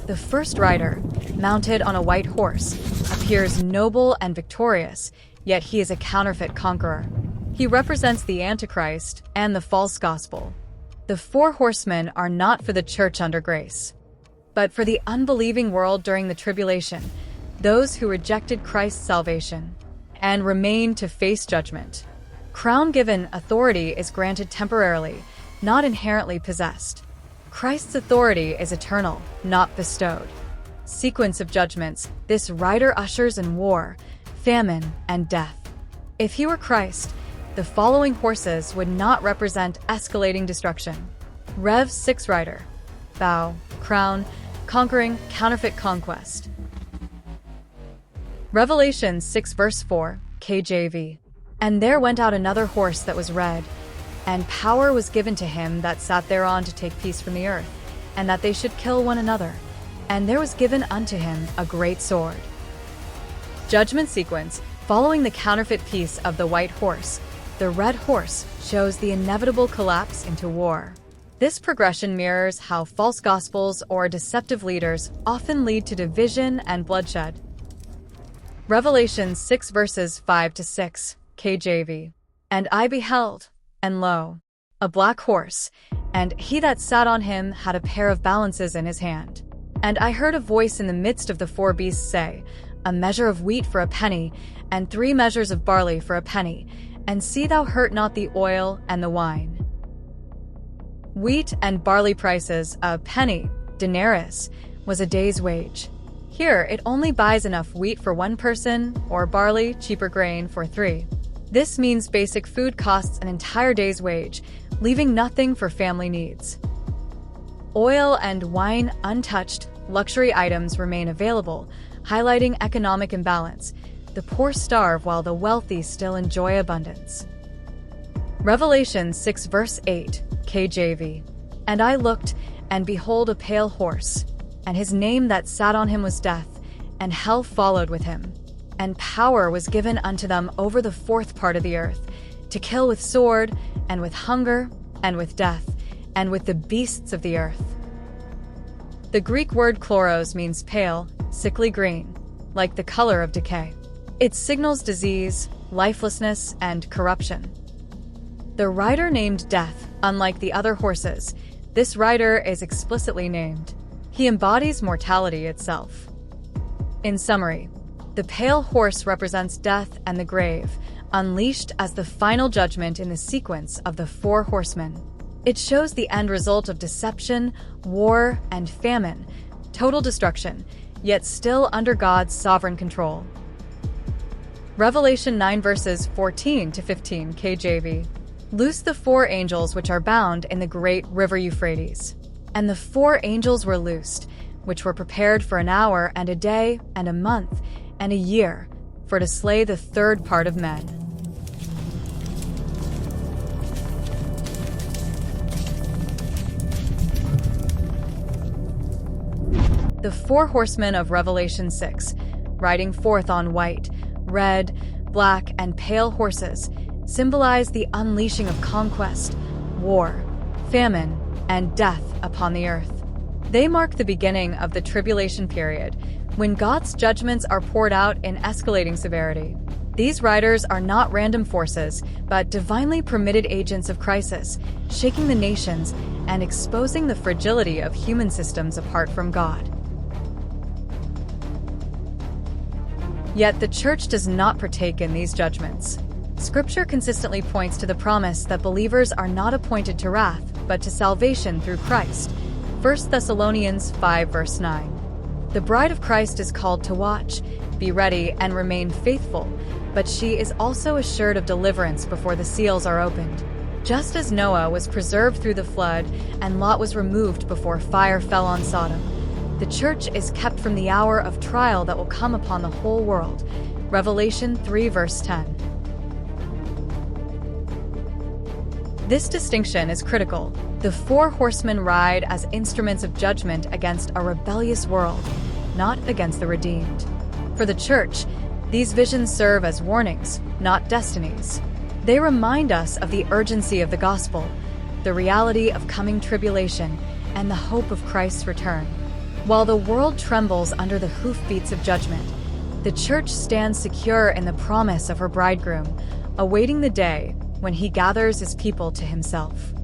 The first rider, mounted on a white horse, appears noble and victorious, yet he is a counterfeit conqueror. He represents the Antichrist and the false gospel. The four horsemen are not for the church under grace, but for the unbelieving world during the tribulation, those who rejected Christ's salvation and remain to face judgment. Crown-given authority is granted temporarily, not inherently possessed. Christ's authority is eternal, not bestowed. Sequence of judgments, this rider ushers in war, famine, and death. If he were Christ, the following horses would not represent escalating destruction. Rev 6 rider, bow, crown, conquering, counterfeit conquest. Revelation 6 verse 4, KJV. And there went out another horse that was red, and power was given to him that sat thereon to take peace from the earth, and that they should kill one another. And there was given unto him a great sword. Judgment sequence. Following the counterfeit piece of the white horse, the red horse shows the inevitable collapse into war. This progression mirrors how false gospels or deceptive leaders often lead to division and bloodshed. Revelation 6 verses 5 to 6, KJV. And I beheld, and lo, a black horse, and he that sat on him had a pair of balances in his hand. And I heard a voice in the midst of the four beasts say, A measure of wheat for a penny, and 3 measures of barley for a penny, and see thou hurt not the oil and the wine. Wheat and barley prices, a penny, denarius, was a day's wage. Here it only buys enough wheat for 1 person, or barley, cheaper grain, for 3. This means basic food costs an entire day's wage, leaving nothing for family needs. Oil and wine untouched, luxury items remain available, highlighting economic imbalance. The poor starve while the wealthy still enjoy abundance. Revelation 6 verse 8, KJV. And I looked, and behold a pale horse, and his name that sat on him was Death, and hell followed with him. And power was given unto them over the 4th part of the earth, to kill with sword, and with hunger, and with death, and with the beasts of the earth. The Greek word chloros means pale, sickly green, like the color of decay. It signals disease, lifelessness, and corruption. The rider named Death, unlike the other horses, this rider is explicitly named. He embodies mortality itself. In summary, the pale horse represents death and the grave, unleashed as the final judgment in the sequence of the 4 horsemen. It shows the end result of deception, war, and famine, total destruction, yet still under God's sovereign control. Revelation 9 verses 14 to 15, KJV. Loose the 4 angels which are bound in the great river Euphrates. And the 4 angels were loosed, which were prepared for an hour and a day and a month and a year, for to slay the 3rd part of men. The 4 horsemen of Revelation 6, riding forth on white, red, black, and pale horses, symbolize the unleashing of conquest, war, famine, and death upon the earth. They mark the beginning of the tribulation period, when God's judgments are poured out in escalating severity. These riders are not random forces, but divinely permitted agents of crisis, shaking the nations and exposing the fragility of human systems apart from God. Yet the church does not partake in these judgments. Scripture consistently points to the promise that believers are not appointed to wrath, but to salvation through Christ. 1 Thessalonians 5 verse 9. The bride of Christ is called to watch, be ready, and remain faithful, but she is also assured of deliverance before the seals are opened. Just as Noah was preserved through the flood and Lot was removed before fire fell on Sodom, the church is kept from the hour of trial that will come upon the whole world. Revelation 3 verse 10. This distinction is critical. The 4 horsemen ride as instruments of judgment against a rebellious world, not against the redeemed. For the church, these visions serve as warnings, not destinies. They remind us of the urgency of the gospel, the reality of coming tribulation, and the hope of Christ's return. While the world trembles under the hoofbeats of judgment, the church stands secure in the promise of her bridegroom, awaiting the day when he gathers his people to himself.